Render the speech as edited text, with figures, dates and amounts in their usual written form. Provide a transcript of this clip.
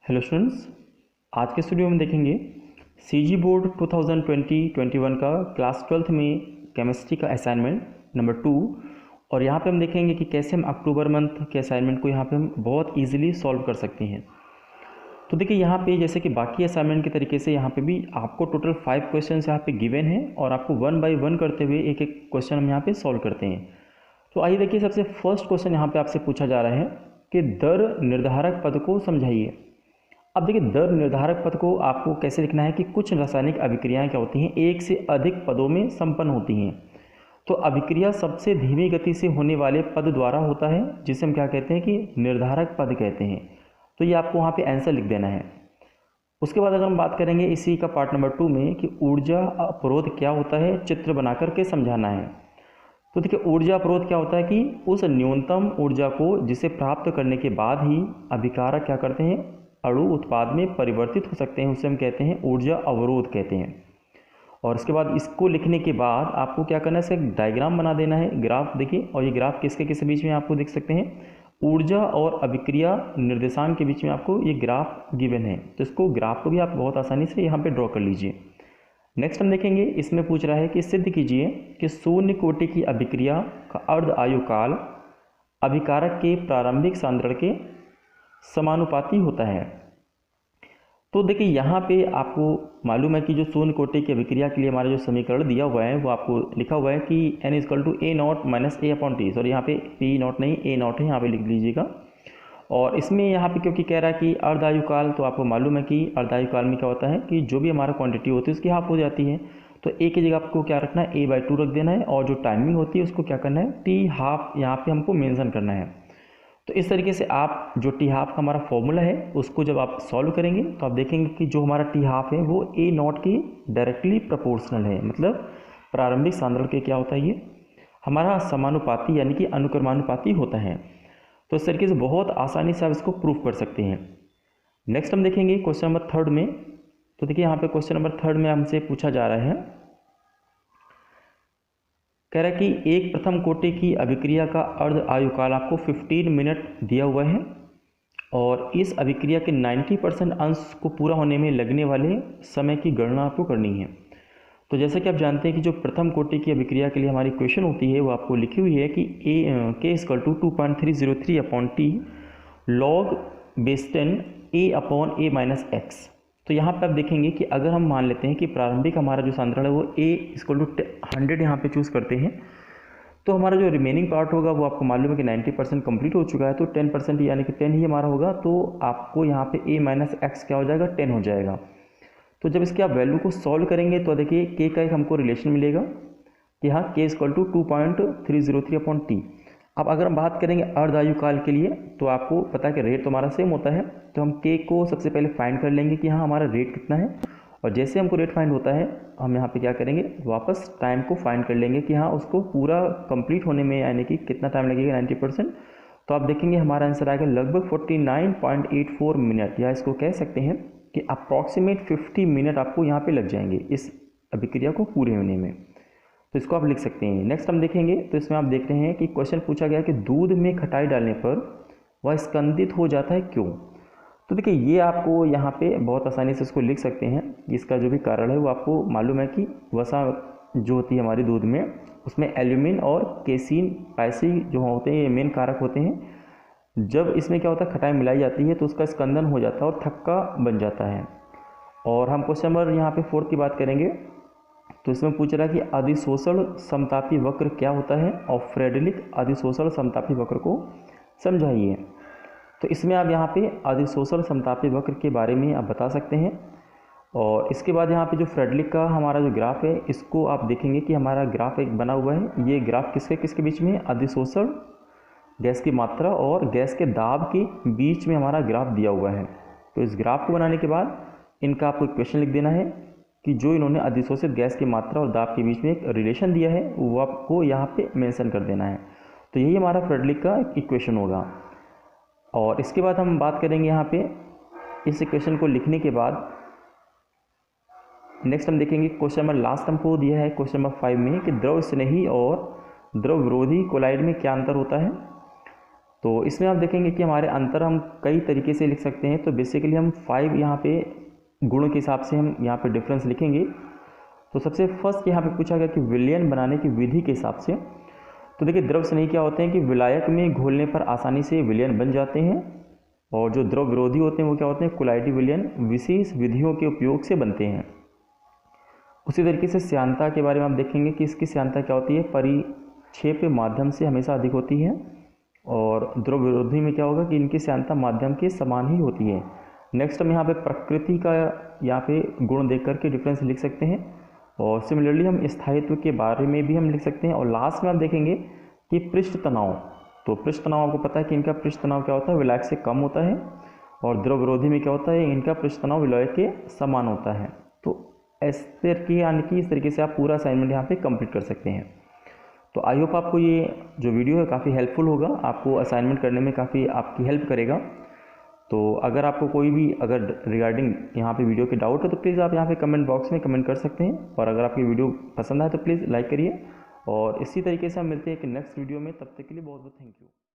Hello students, आज के studio में देखेंगे सीजी बोर्ड 2020-21 का क्लास 12th में केमिस्ट्री का असाइनमेंट नंबर 2। और यहाँ पे हम देखेंगे कि कैसे हम अक्टूबर मंथ के असाइनमेंट को यहाँ पे हम बहुत इजीली सॉल्व कर सकते हैं। तो देखिए यहाँ पे जैसे कि बाकी असाइनमेंट के तरीके से यहाँ पे भी आपको टोटल 5 क्वेश्चन यहाँ पे गिवन है और आपको 1 बाय 1 करते हुए एक एक क्वेश्चन हम यहाँ पे सॉल्व करते हैं। तो आइए देखिए, सबसे फर्स्ट क्वेश्चन यहाँ पे आपसे पूछा जा रहा है कि दर निर्धारक पद को समझाइए। अब देखिए, दर निर्धारक पद को आपको कैसे लिखना है कि कुछ रासायनिक अभिक्रियाएं क्या होती हैं, एक से अधिक पदों में संपन्न होती हैं। तो अभिक्रिया सबसे धीमी गति से होने वाले पद द्वारा होता है, जिसे हम क्या कहते हैं कि निर्धारक पद कहते हैं। तो ये आपको वहाँ पे आंसर लिख देना है। उसके बाद अगर हम बात करेंगे इसी का पार्ट नंबर 2 में कि ऊर्जा अवरोध क्या होता है, चित्र बना करके समझाना है। तो देखिए, ऊर्जा अवरोध क्या होता है कि उस न्यूनतम ऊर्जा को जिसे प्राप्त करने के बाद ही अभिकारक क्या करते हैं, अणु उत्पाद में परिवर्तित हो सकते हैं, उसे हम कहते हैं ऊर्जा अवरोध कहते हैं। और इसके बाद इसको लिखने के बाद आपको क्या करना है, इसका एक डायग्राम बना देना है, ग्राफ देखिए। और ये ग्राफ किसके किस बीच में आपको देख सकते हैं, ऊर्जा और अभिक्रिया निर्देशांक के बीच में आपको ये ग्राफ गिवन है। तो इसको ग्राफ को भी आप बहुत आसानी से यहाँ पे ड्रॉ कर लीजिए। नेक्स्ट हम देखेंगे, इसमें पूछ रहा है कि सिद्ध कीजिए कि शून्य कोटि की अभिक्रिया का अर्ध आयु काल अभिकारक के प्रारंभिक सांद्रण के समानुपाती होता है। तो देखिए, यहाँ पे आपको मालूम है कि जो शून्य कोटि की अभिक्रिया के लिए हमारा जो समीकरण दिया हुआ है वो आपको लिखा हुआ है कि n = a0 - a/t। और यहाँ पे p0 नहीं a0 है, यहाँ पे लिख लीजिएगा। और इसमें यहाँ पे क्योंकि कह रहा है कि अर्धायु काल, तो आपको मालूम है कि अर्धायु काल में क्या होता है कि जो भी हमारा क्वांटिटी होती है उसकी हाफ हो जाती है। तो a की जगह आपको क्या रखना है, a/2 रख देना है। और जो टाइमिंग होती है उसको क्या करना है, t½ यहाँ पे हमको मेंशन करना है। तो इस तरीके से आप जो t½ का हमारा फॉर्मूला है उसको जब आप सॉल्व करेंगे तो आप देखेंगे कि जो हमारा t½ है वो a0 की डायरेक्टली प्रोपोर्शनल है। मतलब प्रारंभिक सांद्रण के क्या होता है, ये हमारा समानुपाती यानी कि अनुक्रमानुपाती होता है। तो इस तरीके से बहुत आसानी से आप इसको प्रूव कर सकते हैं। नेक्स्ट हम देखेंगे क्वेश्चन नंबर 3 में। तो देखिए, यहाँ पे क्वेश्चन नंबर 3 में हमसे पूछा जा रहा है, कह रहा है कि एक प्रथम कोटि की अभिक्रिया का अर्ध आयु काल आपको 15 मिनट दिया हुआ है और इस अभिक्रिया के 90% अंश को पूरा होने में लगने वाले समय की गणना आपको करनी है। तो जैसे कि आप जानते हैं कि जो प्रथम कोटि की अभिक्रिया के लिए हमारी इक्वेशन होती है वो आपको लिखी हुई है कि k = 2.303/t log base 10 a/a - x। तो यहाँ पे आप देखेंगे कि अगर हम मान लेते हैं कि प्रारंभिक हमारा जो सांद्रण है वो a = 100 यहाँ पे चूज़ करते हैं, तो हमारा जो रिमेनिंग पार्ट होगा वो आपको मालूम है कि 90% कंप्लीट हो चुका है। तो 10% यानी कि 10 ही हमारा होगा। तो आपको यहाँ पे a - x क्या हो जाएगा, 10 हो जाएगा। तो जब इसके आप वैल्यू को सॉल्व करेंगे तो देखिए k का एक हमको रिलेशन मिलेगा कि हाँ, k = 2.303/t। अब अगर हम बात करेंगे अर्धायु काल के लिए तो आपको पता है कि रेट तो हमारा सेम होता है। तो हम k को सबसे पहले फाइंड कर लेंगे कि हाँ हमारा रेट कितना है। और जैसे हमको रेट फाइंड होता है हम यहाँ पे क्या करेंगे, वापस टाइम को फाइंड कर लेंगे कि हाँ उसको पूरा कंप्लीट होने में यानी कि कितना टाइम लगेगा, 90%। तो आप देखेंगे हमारा आंसर आएगा लगभग 49.84 मिनट, या इसको कह सकते हैं कि अप्रॉक्सीमेट 50 मिनट आपको यहाँ पे लग जाएंगे इस अभिक्रिया को पूरे होने में। तो इसको आप लिख सकते हैं। नेक्स्ट हम देखेंगे, तो इसमें आप देख रहे हैं कि क्वेश्चन पूछा गया कि दूध में खटाई डालने पर वह स्कंदित हो जाता है क्यों। तो देखिए, ये आपको यहाँ पे बहुत आसानी से इसको लिख सकते हैं। इसका जो भी कारण है वो आपको मालूम है कि वसा जो होती है हमारी दूध में, उसमें एल्यूमिन और केसिन पैसी जो होते हैं ये मेन कारक होते हैं। जब इसमें क्या होता है, खटाई मिलाई जाती है तो उसका स्कंदन हो जाता है और थक्का बन जाता है। और हम क्वेश्चन नंबर यहाँ पे 4 की बात करेंगे। तो इसमें पूछ रहा है कि अधिशोषण समतापी वक्र क्या होता है और फ्रेडरिक अधिशोषण समतापी वक्र को समझाइए। तो इसमें आप यहाँ पे अधिशोषण समतापी वक्र के बारे में आप बता सकते हैं। और इसके बाद यहाँ पे जो फ्रेडरिक का हमारा जो ग्राफ है इसको आप देखेंगे कि हमारा ग्राफ एक बना हुआ है। ये ग्राफ किसके किसके बीच में, अधिशोषण गैस की मात्रा और गैस के दाब के बीच में हमारा ग्राफ दिया हुआ है। तो इस ग्राफ को बनाने के बाद इनका आपको इक्वेशन लिख देना है कि जो इन्होंने अधिशोषित गैस की मात्रा और दाब के बीच में एक रिलेशन दिया है वो आपको यहाँ पे मेंशन कर देना है। तो यही हमारा फ्रेडरिक का इक्वेशन होगा। और इसके बाद हम बात करेंगे यहाँ पे इस इक्वेशन को लिखने के बाद नेक्स्ट हम देखेंगे क्वेश्चन नंबर लास्ट हमको दिया है क्वेश्चन नंबर 5 में कि द्रव स्नेही और द्रव विरोधी कोलाइड में क्या अंतर होता है। तो इसमें आप देखेंगे कि हमारे अंतर हम कई तरीके से लिख सकते हैं। तो बेसिकली हम 5 यहाँ पे गुणों के हिसाब से हम यहाँ पे डिफरेंस लिखेंगे। तो सबसे फर्स्ट यहाँ पे पूछा गया कि विलयन बनाने की विधि के हिसाब से। तो देखिए द्रव स्नेही क्या होते हैं कि विलायक में घोलने पर आसानी से विलयन बन जाते हैं, और जो द्रव विरोधी होते हैं वो क्या होते हैं, कोलाइडी विलयन विशेष विधियों के उपयोग से बनते हैं। उसी तरीके से श्यानता के बारे में आप देखेंगे कि इसकी श्यानता क्या होती है, परिक्षेप माध्यम से हमेशा अधिक होती है, और द्रव विरोधी में क्या होगा कि इनकी श्यानता माध्यम के समान ही होती है। नेक्स्ट हम यहाँ पे प्रकृति का यहाँ पे गुण देख करके डिफरेंस लिख सकते हैं, और सिमिलरली हम स्थायित्व के बारे में भी हम लिख सकते हैं। और लास्ट में आप देखेंगे कि पृष्ठ तनाव, तो पृष्ठ तनाव आपको पता है कि इनका पृष्ठ तनाव क्या होता है, विलायक से कम होता है, और द्रव विरोधी में क्या होता है, इनका पृष्ठ तनाव विलायक के समान होता है। तो इस तरीके से आप पूरा असाइनमेंट यहाँ पे कंप्लीट कर सकते हैं। तो आई होप आपको ये जो वीडियो है काफ़ी हेल्पफुल होगा, आपको असाइनमेंट करने में काफ़ी आपकी हेल्प करेगा। तो अगर आपको कोई भी अगर रिगार्डिंग यहाँ पे वीडियो के डाउट है तो प्लीज़ आप यहाँ पे कमेंट बॉक्स में कमेंट कर सकते हैं, और अगर आपकी वीडियो पसंद आए तो प्लीज़ लाइक करिए। और इसी तरीके से हम मिलते हैं एक नेक्स्ट वीडियो में, तब तक के लिए बहुत बहुत थैंक यू।